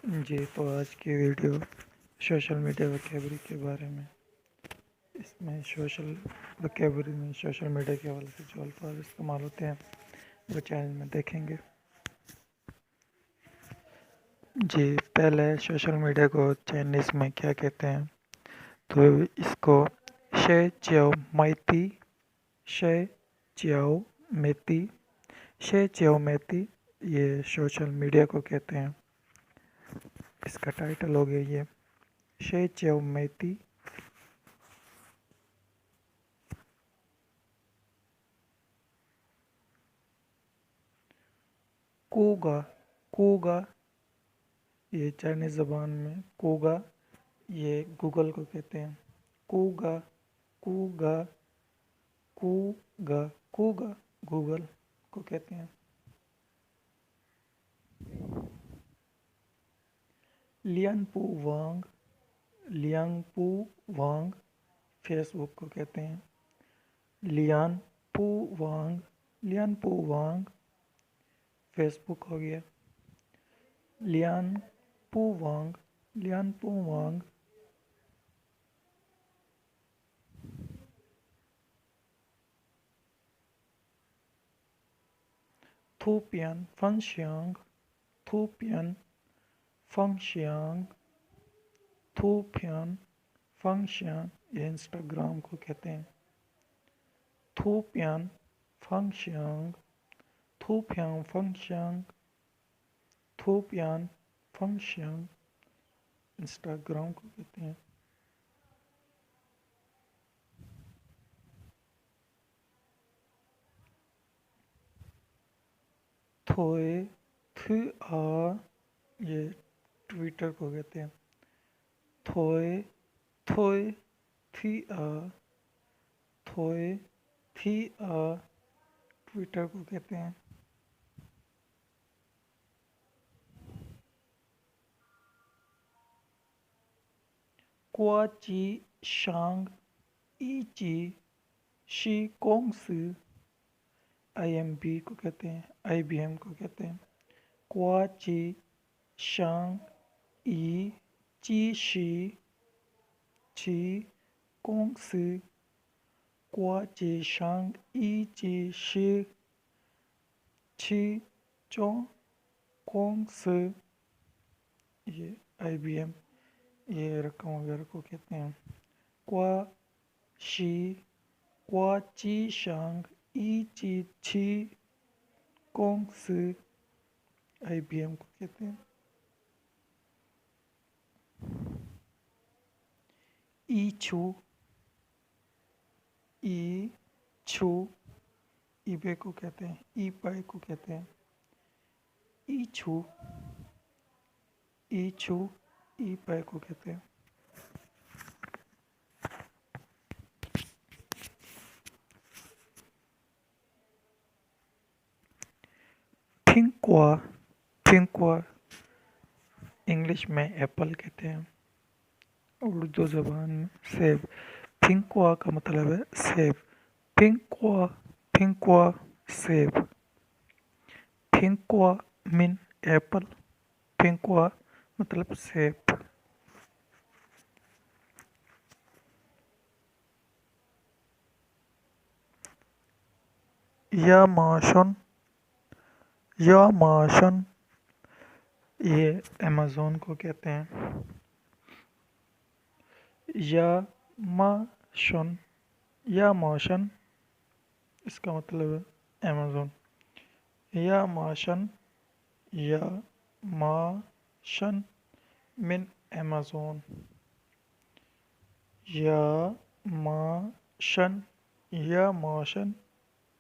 جی تو آج کی ویڈیو سوشل میڈیا ویکیبری کے بارے میں. اس میں سوشل ویکیبری میں سوشل میڈیا کے حوالے سے جو الفاظ استعمال ہوتے ہیں وہ چینل میں دیکھیں گے. جی پہلے سوشل میڈیا کو چائنیز میں کیا کہتے ہیں تو اس کو شے چیو مائتی شے چیو میتی یہ سوشل میڈیا کو کہتے ہیں. اس کا ٹائٹل ہو گیا یہ شے چیو میتی. کوگا یہ چائنیز زبان میں کوگا یہ گوگل کو کہتے ہیں. کوگا گوگل کو کہتے ہیں. لیان پو وانگ فیس بک کو کہتے ہیں. لیان پو وانگ فیس بک ہو گیا. لیان پو وانگ تھوپین فنکشیانگ یہ انسٹاگرام کو کہتے ہیں. تھوپین فنکشیانگ انسٹاگرام کو کہتے ہیں. تھوئے یہ ٹویٹر کو کہتے ہیں. تھوئے ٹویٹر کو کہتے ہیں. کوا چی شانگ ای چی شی کونگ سو IBM کو کہتے ہیں. کوا چی شانگ ای چی شی کونگ سو کوا چی شانگ ای چی شی کونگ سو یہ IBM یہ رقم وغیرہ کو کہتے ہیں. کوا چی شانگ ای چی شی کونگ سو IBM کو کہتے ہیں. ای چھو ای بے کو کہتے ہیں. ای پائی کو کہتے ہیں. ای چھو ای پائی کو کہتے ہیں. پھنکوا انگلش میں ایپل کہتے ہیں. اردو زبان میں سیب. پھنکوا کا مطلب ہے سیب. پھنکوا سیب. پھنکوا مین ایپل. پھنکوا مطلب سیب. یا ماشن یہ امیزون کو کہتے ہیں. یا ماشن اس کا مطلب ہے امیزون. یا ماشن من امیزون. یا ماشن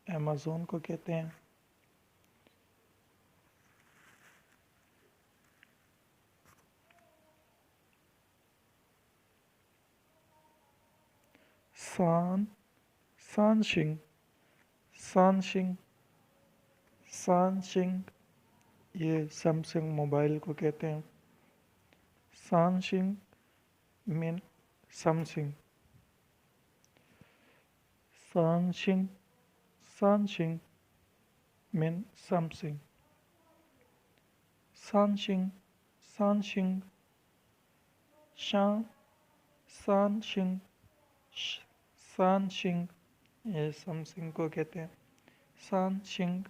امیزون کو کہتے ہیں. سانشنگ یہ سیمسنگ موبائل کو کہتے ہیں. سانشنگ مین سمسنگ. سانشنگ مین سمسنگ. سانشنگ شان سانشنگ سانشنگ یہ سمسنگ کو کہتے ہیں سانشنگ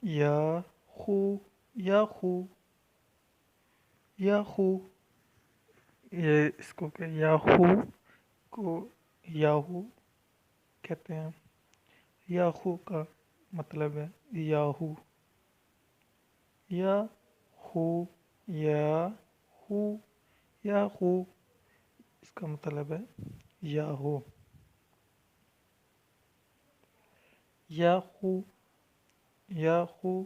یاہو یاہو یاہو یہ اس کو کہ یاہو کو یاہو کہتے ہیں یاہو کا مطلب ہے یاہو یاہو یاہو یاہو اس کا مطلب ہے یاہو یاہو یاہو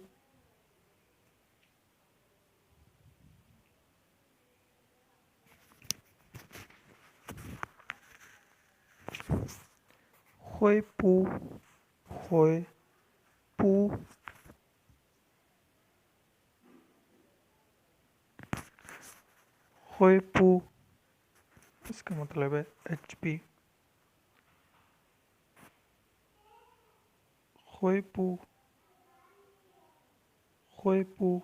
ہوئے پو ہوئے پو ہوئے پو اس کا مطلب ہے ایچ پی ہوئے پو ہوئے پو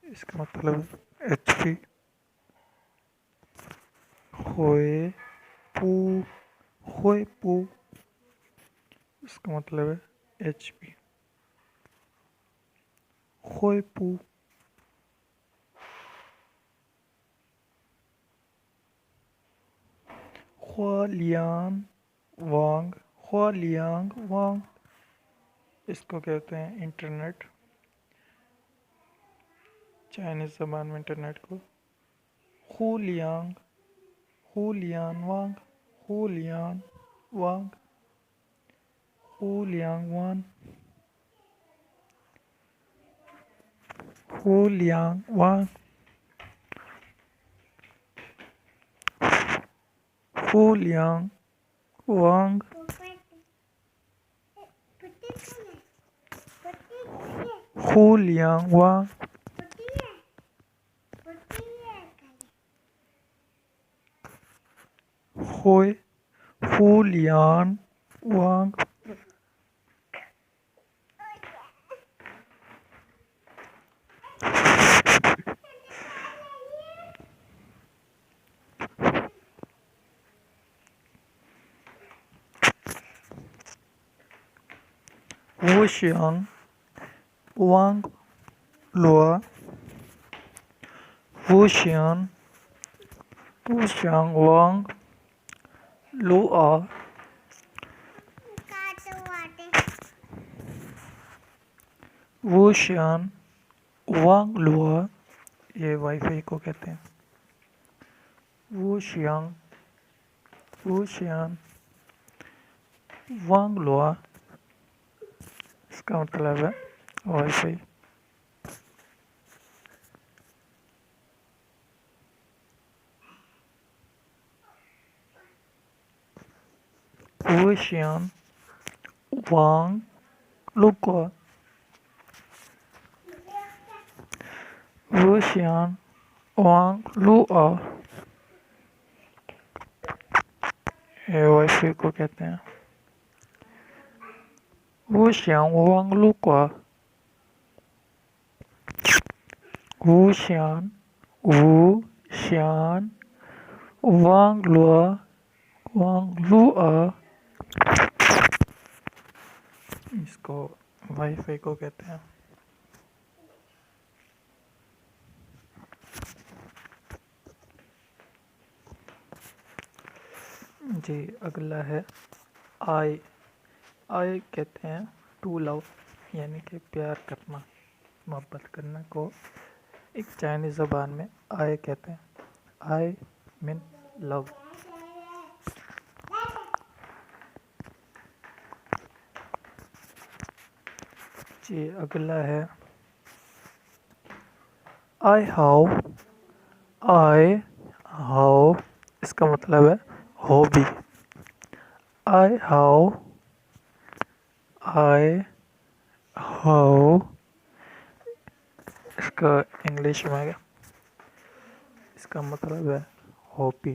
اس کا مطلب ہے ایچ پی ہوئے پو ہوئے پو اس کا مطلب ہے ایچ پی ہوئے پو خوالیان وانگ خوالیانگ وانگ اس کو کہتے ہیں انٹرنیٹ چائنیز زبان میں انٹرنیٹ کو خولیانگ خولیان وانگ خولیان وانگ خولیانگ وان خولیانگ وانگ خولیانگ وانگ خولیانگ وانگ ہوئے خولیان وانگ ووشیان وانگ لوا ووشیان ووشیانگ وانگ لوا ووشیان وانگ لوا یہ وائی فائی کو کہتے ہیں ووشیانگ ووشیان وانگ لوا اس کا مطلب ہے وائی فائی ووشیان وانگ لوا ووشیان وانگ لوا یہ وائی فائی کو کہتے ہیں ووشیان وانگ لوا ووشیان ووشیان وانگ لوا وانگ لوا اس کو وائی فائی کو کہتے ہیں جی اگلا ہے آئی آئی کہتے ہیں ٹو لو یعنی کہ پیار کرنا محبت کرنا کو ایک چائنیز زبان میں آئی کہتے ہیں آئی مین لو جی اگلا ہے آئی ہاؤ اس کا مطلب ہے ہابی آئی ہاؤ اس کا انگلش میں اس کا مطلب ہے ہابی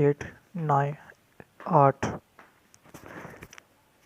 8 9 8।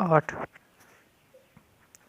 8,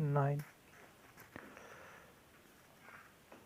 9।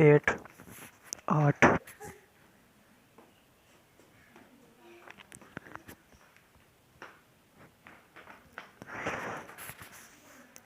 8 8।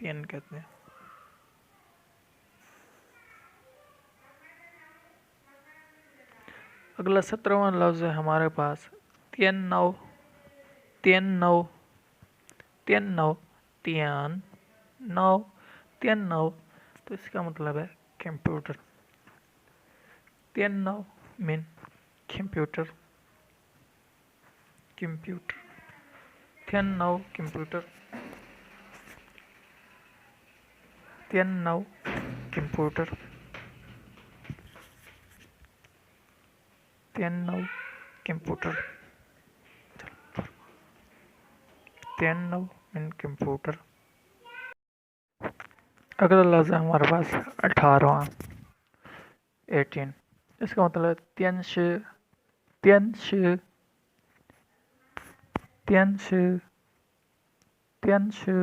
تین کہتے ہیں. اگلا 17واں لفظ ہے ہمارے پاس تین نو. تین نو. تین نو. تین نو. تین نو. تو اس کا مطلب ہے کمپیوٹر. تین نو مین کمپیوٹر. کمپیوٹر. تین نو کمپیوٹر. تین نو کمپیوٹر. تین نو کمپیوٹر. تین نو مین کمپیوٹر. اگلا لفظ ہے ہمارے پاس 18واں 18. اس کا مطلب ہے تین شے. تین شے. تین شے. تین شے.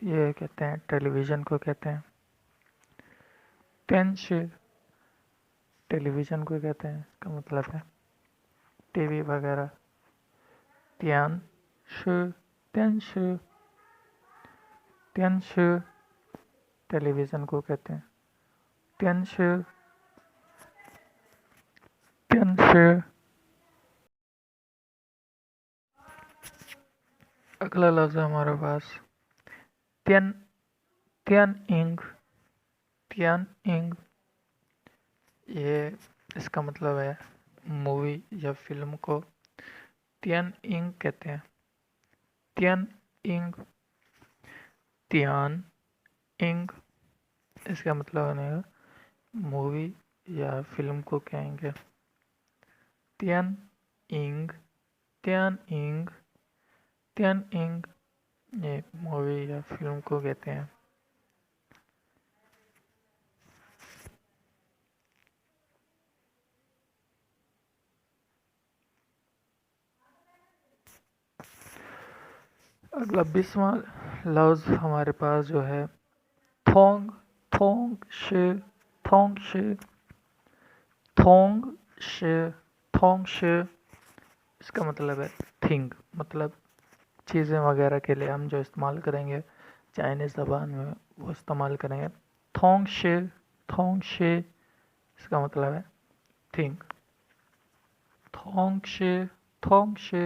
یہ کہتے ہیں ٹیلی ویژن کو کہتے ہیں. تین شے ٹیلی ویژن کو کہتے ہیں. اس کا مطلب ہے ٹی وی وغیرہ. تین شے. تین شے. تین شے ٹیلی ویژن کو کہتے ہیں. تین شے. تین شے. اگلا لفظ ہے ہمارے پاس تین. تین انگ. تین انگ. یہ اس کا مطلب ہے مووی یا فلم کو تین انگ کہتے ہیں. تین انگ. تین انگ. اس کا مطلب بنے گا مووی یا فلم کو کہیں گے تین انگ. تین انگ. تین انگ. یہ مووی یا فلم کو کہتے ہیں. اگلا 20واں لفظ ہمارے پاس جو ہے تھونگ. تھونگ شے. تھونگ شے. تھونگ شے. تھونگ شے. اس کا مطلب ہے تھنگ. مطلب چیزیں وغیرہ کے لیے ہم جو استعمال کریں گے چائنیز زبان میں وہ استعمال کریں گے تھونگ شے. تھونگ شے. اس کا مطلب ہے تھنگ. تھونگ شے. تھونگ شے.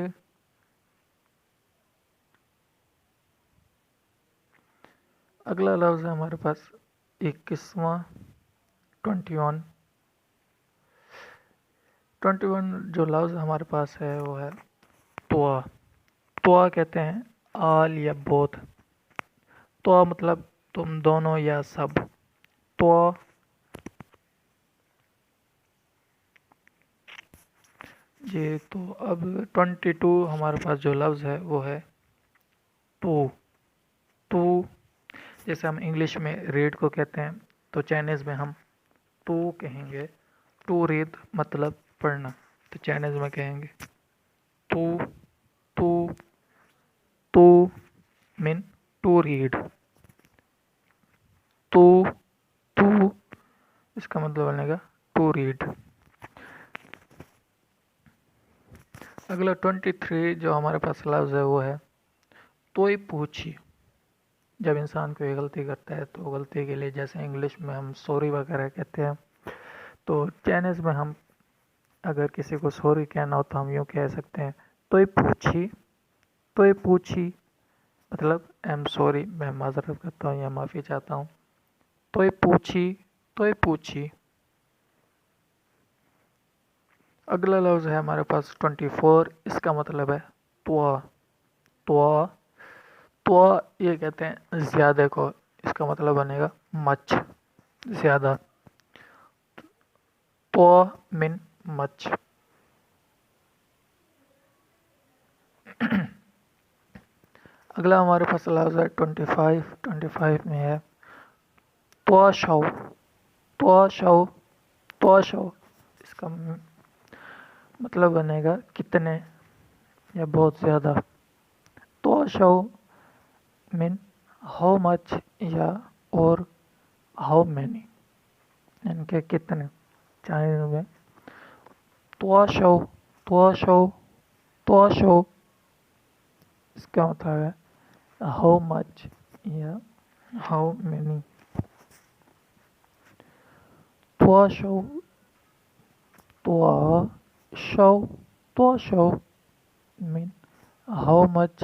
اگلا لفظ ہے ہمارے پاس 21واں 21. 21 جو لفظ ہمارے پاس ہے وہ ہے توا. توا کہتے ہیں آل یا بوتھ. توا مطلب تم دونوں یا سب. توا. جی تو اب 22 ہمارے پاس جو لفظ ہے وہ ہے تو. تو جیسے ہم انگلش میں ریڈ کو کہتے ہیں تو چائنیز میں ہم تو کہیں گے. ٹو ریڈ مطلب پڑھنا. تو چائنیز میں کہیں گے تو. تو. تو مین ٹو ریڈ. تو. تو اس کا مطلب بنے گا ٹو ریڈ. اگلا 23 جو ہمارے پاس لفظ ہے وہ ہے توئی پوچھی. جب انسان کوئی غلطی کرتا ہے تو غلطی کے لیے جیسے انگلش میں ہم سوری وغیرہ کہتے ہیں تو چائنیز میں ہم اگر کسی کو سوری کہنا ہو تو ہم یوں کہہ سکتے ہیں توئی پوچھی. توئی پوچھی مطلب آئی ایم سوری. میں معذرت کرتا ہوں یا معافی چاہتا ہوں. توئی پوچھی. توئی پوچھی. اگلا لفظ ہے ہمارے پاس 24. اس کا مطلب ہے توا. توا. توا یہ کہتے ہیں زیادہ کو. اس کا مطلب بنے گا مچ. زیادہ. توا من مچ. اگلا ہمارے پاس لفظ ہے 25. 25 میں ہے توا شو. توا شو. توا شو. اس کا مطلب بنے گا کتنے یا بہت زیادہ. توا شو مین ہاؤ مچ یا اور ہاؤ مینی یعنی کہ کتنے. چائنیز میں توا شو. توا شو. توا شو اس کا مطلب ہے ہاؤ مچ یا how many. Tua show, tua show, tua show mean how much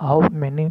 how many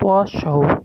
tua show.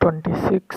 26,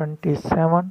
27.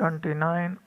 29.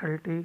30.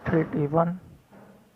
31.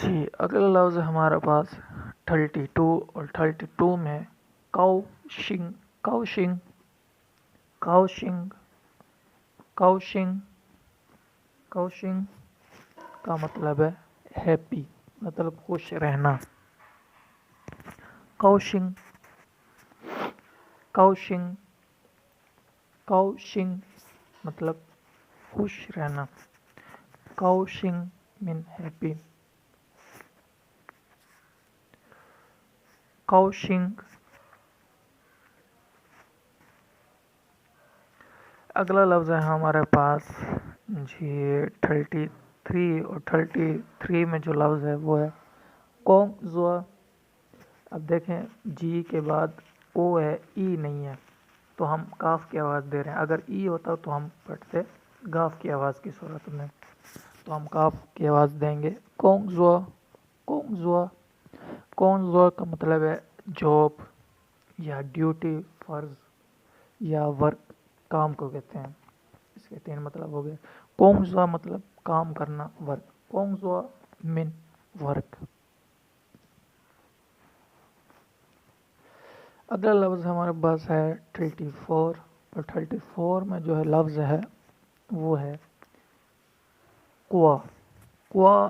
جی اگلا لفظ ہے ہمارے پاس 32 اور 32 میں کاؤشنگ کاؤشنگ کاؤشنگ کاؤشنگ کاؤشنگ کا مطلب ہے ہیپی، مطلب خوش رہنا. کاؤشنگ کاؤشنگ کاؤشنگ مطلب خوش رہنا. کاؤشنگ مین ہیپی. کاؤشنگ. اگلا لفظ ہے ہمارے پاس جی 33 اور 33 میں جو لفظ ہے وہ ہے کونگ زوا. اب دیکھیں جی کے بعد او ہے، ای نہیں ہے، تو ہم کاف کی آواز دے رہے ہیں. اگر ای ہوتا تو ہم پڑھتے گاف کی آواز کی صورت میں، تو ہم کاف کی آواز دیں گے. کونگ زوا کونگ زوا. کونگ زوا کا مطلب ہے جاب یا ڈیوٹی، فرض یا ورک، کام کو کہتے ہیں. اس کے 3 مطلب ہو گئے. کونگ زوا مطلب کام کرنا، ورک. کونگ زوا مین ورک. اگلا لفظ ہمارے پاس ہے 34 اور 34 میں جو ہے لفظ ہے وہ ہے کوا. کوا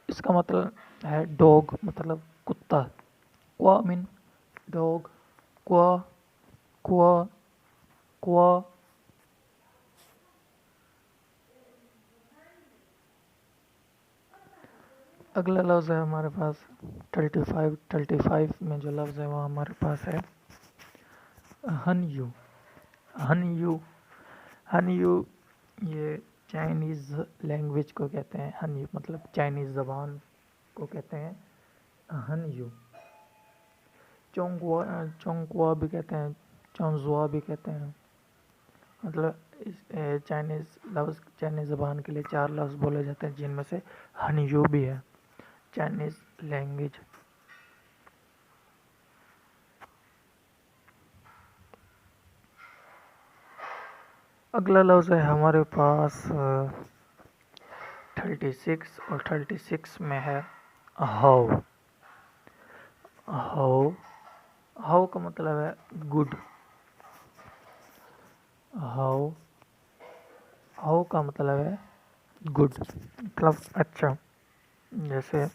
اس کا مطلب ہے ڈوگ، مطلب کتا. کوا مین ڈوگ. کوا کوا کوا. اگلا لفظ ہے ہمارے پاس 35 میں جو لفظ ہے وہ ہمارے پاس ہے ہن یو. ہن یو. ہن یو یہ چائنیز لینگویج کو کہتے ہیں. ہن یو مطلب چائنیز زبان کو کہتے ہیں ہن یو. چونگوا بھی کہتے ہیں، چونزوا بھی کہتے ہیں. مطلب چائنیز زبان کے لیے 4 لفظ بولے جاتے ہیں، جن میں سے ہن یو بھی ہے، چائنیز لینگویج. اگلا لفظ ہے ہمارے پاس 36 اور 36 میں ہے ہاؤ. ہاؤ. ہاؤ کا مطلب ہے گڈ. ہاؤ. ہاؤ کا مطلب ہے گڈ، مطلب اچھا. جیسے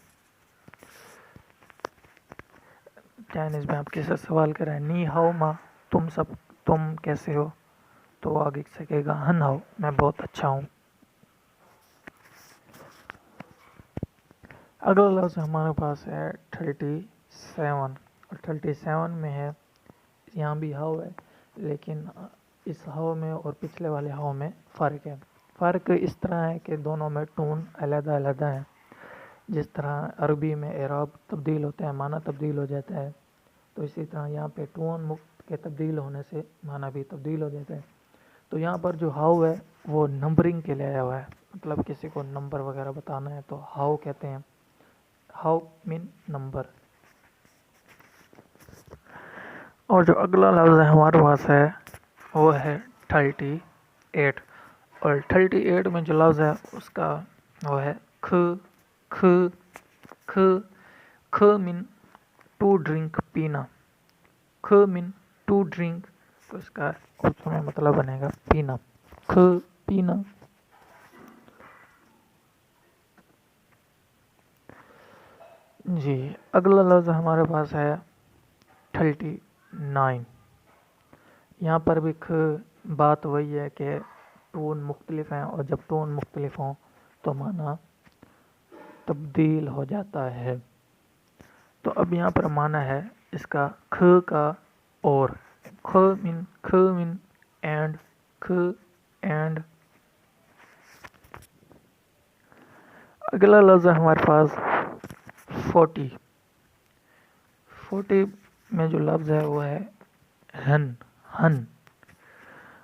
چائنیز میں آپ کسی سے سوال کریں نی ہاؤ ما، تم کیسے ہو، تو وہ آگے سے کہے گا ہن ہاؤ، میں بہت اچھا ہوں. اگلا لفظ ہمارے پاس ہے 37 اور 37 میں ہے، یہاں بھی ہاؤ ہے، لیکن اس ہاؤ میں اور پچھلے والے ہاؤ میں فرق ہے. فرق اس طرح ہے کہ دونوں میں ٹون علیحدہ علیحدہ ہے. جس طرح عربی میں اعراب تبدیل ہوتا ہے، معنی تبدیل ہو جاتا ہے، تو اسی طرح یہاں پہ ٹون مکت کے تبدیل ہونے سے معنی بھی تبدیل ہو جاتا ہے. تو یہاں پر جو ہاؤ ہے وہ نمبرنگ کے لیے آیا ہوا ہے، مطلب کسی کو نمبر وغیرہ بتانا ہے تو ہاؤ کہتے ہیں. How mean number. اور جو اگلا لفظ ہے ہمارے پاس ہے وہ ہے 38. اور 38 میں جو لفظ ہے اس کا وہ ہے کھ کھ کھ. کھ مین ٹو ڈرنک، پینا. کھ مین ٹو ڈرنک، تو اس کا اردو میں مطلب بنے گا پینا. کھ پینا. جی اگلا لفظ ہمارے پاس ہے 39. یہاں پر بھی بات وہی ہے کہ ٹون مختلف ہیں، اور جب ٹون مختلف ہوں تو معنی تبدیل ہو جاتا ہے. تو اب یہاں پر معنی ہے اس کا کھ کا اور. کھ مین اینڈ. کھ اینڈ. اگلا لفظ ہے ہمارے پاس 40. 40 میں جو لفظ ہے وہ ہے ہن. ہن.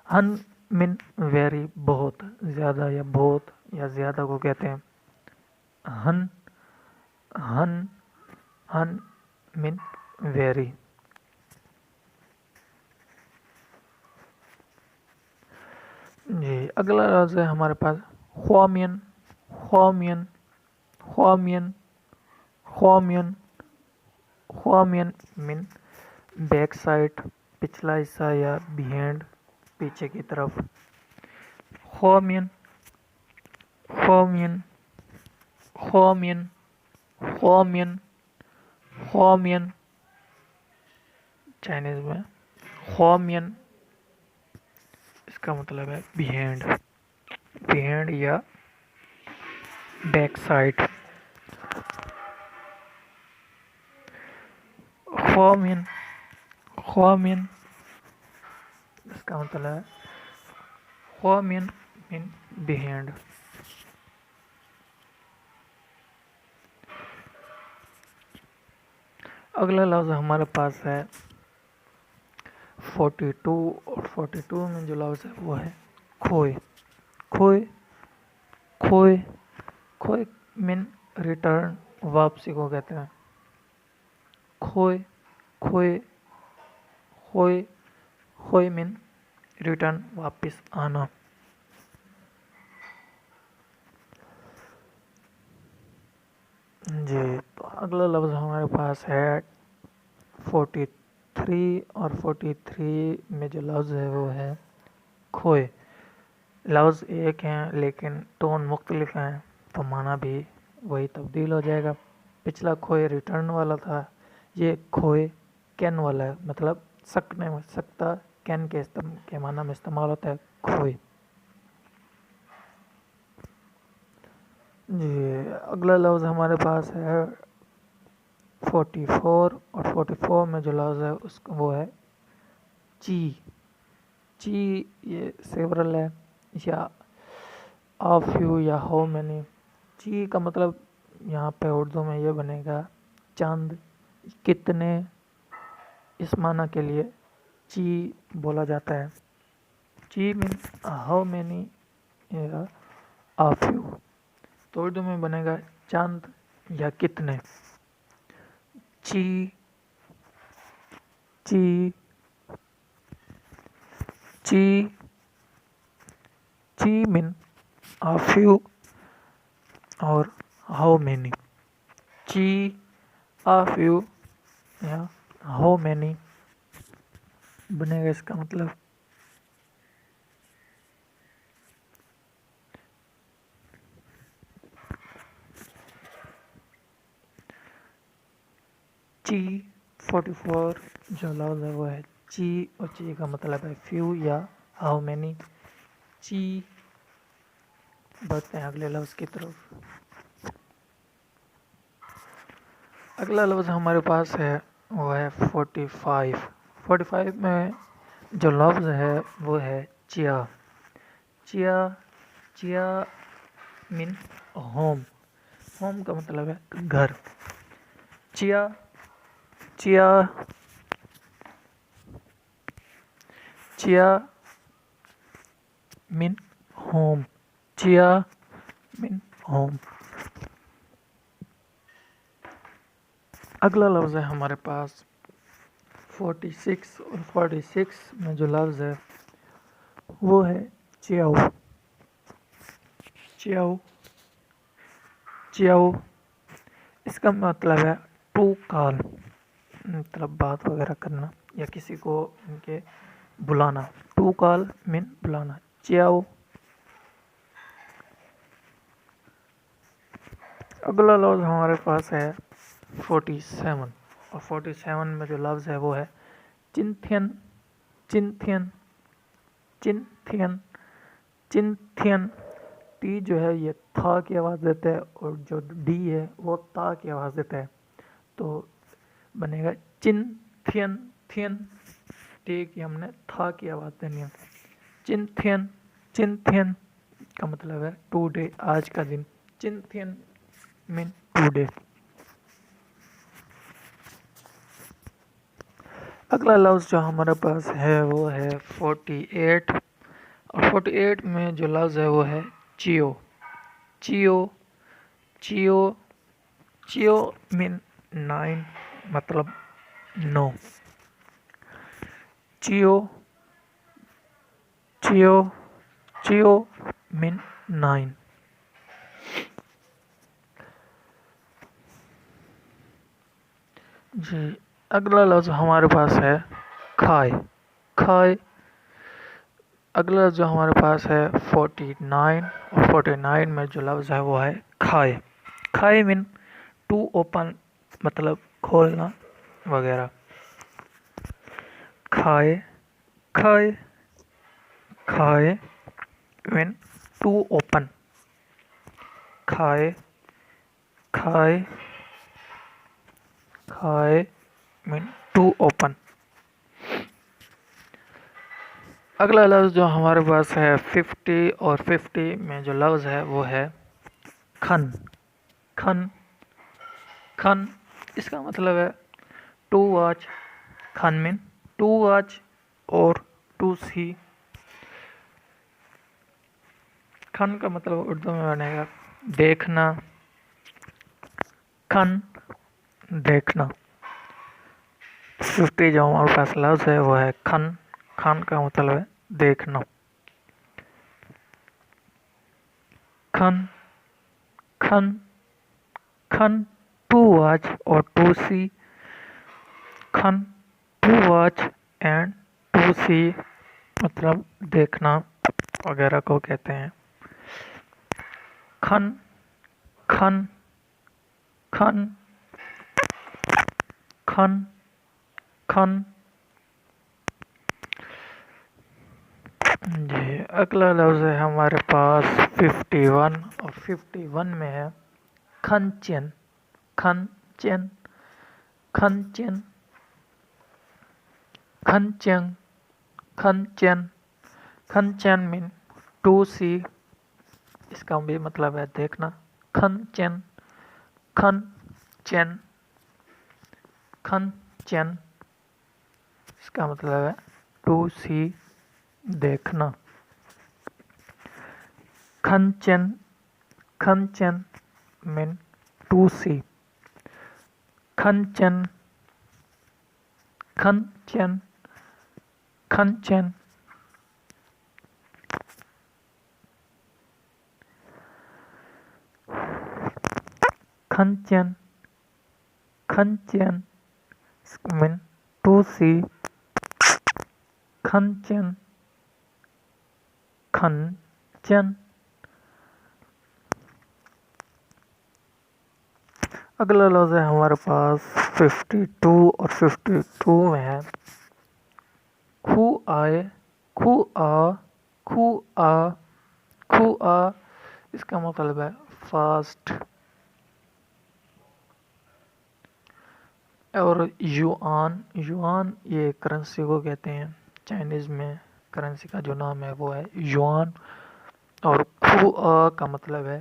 ہن مین ویری، بہت زیادہ یا بہت یا زیادہ کو کہتے ہیں ہن. ہن. ہن مین ویری. جی اگلا لفظ ہے ہمارے پاس خوامین. خوامین. خوامین. خوامین خوامین من بیک سائڈ پچھلا حصہ یا بیہائنڈ پیچھے کی طرف. خوامین خوامین خوامین خوامین خوامین چائنیز میں خوامین اس کا مطلب ہے بیہائنڈ بیہائنڈ یا بیک سائڈ. خوامین خوامین اس کا مطلب ہے خوامین من بیہائنڈ. اگلا لفظ ہمارے پاس ہے 42 اور 42 میں جو لفظ ہے وہ ہے کھوئے کھوئے کھوئے کھوئے من ریٹرن واپسی کو کہتے ہیں. کھوئے کھوئے کھوئے کھوئے من ریٹرن واپس آنا. جی تو اگلا لفظ ہمارے پاس ہے 43 اور 43 میں جو لفظ ہے وہ ہے کھوئے. لفظ ایک ہیں لیکن ٹون مختلف ہیں تو معنی بھی وہی تبدیل ہو جائے گا. پچھلا کھوئے ریٹرن والا تھا, یہ کھوئے کین والا ہے, مطلب سکنے میں سکتا کین کے معنی میں استعمال ہوتا ہے کھوئے. جی اگلا لفظ ہمارے پاس ہے 44 اور 44 میں جو لفظ ہے وہ ہے چی. چی یہ سیورل ہے یا آف یو یا ہاؤ مینی. چی کا مطلب یہاں پہ اردو میں یہ بنے گا چند, کتنے, اس معنی کے لیے چی بولا جاتا ہے. چی مین ہاؤ مینی یا آف یو, تو اردو میں بنے گا چند یا کتنے. چی چی چی چی مین آف یو اور ہاؤ مینی. چی آف یو یا ہاؤ مینی بنے گا اس کا مطلب. چی 44 جو لفظ ہے وہ ہے چی, اور چی کا مطلب ہے فیو یا ہاؤ مینی. چی. بڑھتے ہیں اگلے لفظ کی طرف. اگلا لفظ ہمارے پاس ہے وہ ہے 45. 45 میں جو لفظ ہے وہ ہے چیا. چیا چیا مین ہوم. ہوم کا مطلب ہے گھر. چیا چیا چیا مین ہوم. چیا مین ہوم. اگلا لفظ ہے ہمارے پاس 46 اور 46 میں جو لفظ ہے وہ ہے چیاؤ. چیاؤ چیاؤ اس کا مطلب ہے ٹو کال, مطلب بات وغیرہ کرنا یا کسی کو ان کے بلانا. ٹو کال مین بلانا. چیاؤ. اگلا لفظ ہمارے پاس ہے 47 اور 47 میں جو لفظ ہے وہ ہے چنتھین. چنتھین چنتھین چنتھین. ٹی جو ہے یہ تھا کی آواز دیتا ہے اور جو ڈی ہے وہ تا کی آواز دیتا ہے, تو بنے گا چن تھین تھین. ٹی کی ہم نے تھا کی آواز دینی ہے. چن تھین چن تھین کا مطلب ہے ٹو ڈے, آج کا دن. چن تھین مین ٹو ڈے. اگلا لفظ جو ہمارے پاس ہے وہ ہے 48 اور 48 میں جو لفظ ہے وہ ہے چیو. چیو چیو چیو مین 9 مطلب 9. چیو چیو چیو مین 9. جی اگلا لفظ ہمارے پاس ہے کھائے. کھائے. اگلا لفظ جو ہمارے پاس ہے 49 اور 49 میں جو لفظ ہے وہ ہے کھائے. کھائے مین ٹو اوپن مطلب کھولنا وغیرہ. کھائے. کھائے. کھائے مین ٹو اوپن. کھائے. کھائے. کھائے مین ٹو اوپن. اگلا لفظ جو ہمارے پاس ہے 50 اور 50 میں جو لفظ ہے وہ ہے کھن. کھن. کھن اس کا مطلب ہے ٹو واچ. کھن مین ٹو واچ اور ٹو سی. کھن کا مطلب اردو میں بنے گا دیکھنا. کھن دیکھنا. 50 جو ہمارے پاس لفظ ہے وہ ہے کھن. کھن کا مطلب ہے دیکھنا. کھن. کھن. کھن ٹو واچ اور ٹو سی. کھن to watch and to see مطلب دیکھنا وغیرہ کو کہتے ہیں. کھن. کھن. کھن. کھن. کھن. جی اگلا لفظ ہے ہمارے پاس 51 اور 51 میں ہے کھن چین. کھن چین. کھن چین. کھن چین. کھن چین. کھن چین مین ٹو سی. اس کا بھی مطلب ہے دیکھنا. کھن چین. کھن چین. کھن چین اس کا مطلب ہے ٹو سی دیکھنا. کھن چین. کھن چین مین ٹو سی. کھن چین. کھن چین. کھن چین. کھن چین. کھن چین مین ٹو سی. کھن چین. کھن چین. اگلا لفظ ہے ہمارے پاس 52 اور 52 میں ہے کھو آئے. کھو آ. کھو آ. کھو آ اس کا مطلب ہے فاسٹ. اور یوان. یوان یہ کرنسی کو کہتے ہیں. چائنیز میں کرنسی کا جو نام ہے وہ ہے یوان. اور کھو آ کا مطلب ہے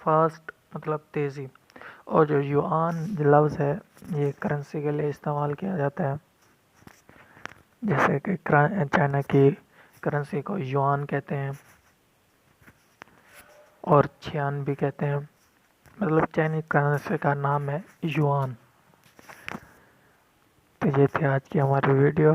فاسٹ مطلب تیزی. اور جو یوان لفظ ہے یہ کرنسی کے لیے استعمال کیا جاتا ہے. جیسے کہ چائنا کی کرنسی کو یوان کہتے ہیں اور چھیان بھی کہتے ہیں. مطلب چائنیز کرنسی کا نام ہے یوان. تو یہ تھی آج کی ہماری ویڈیو.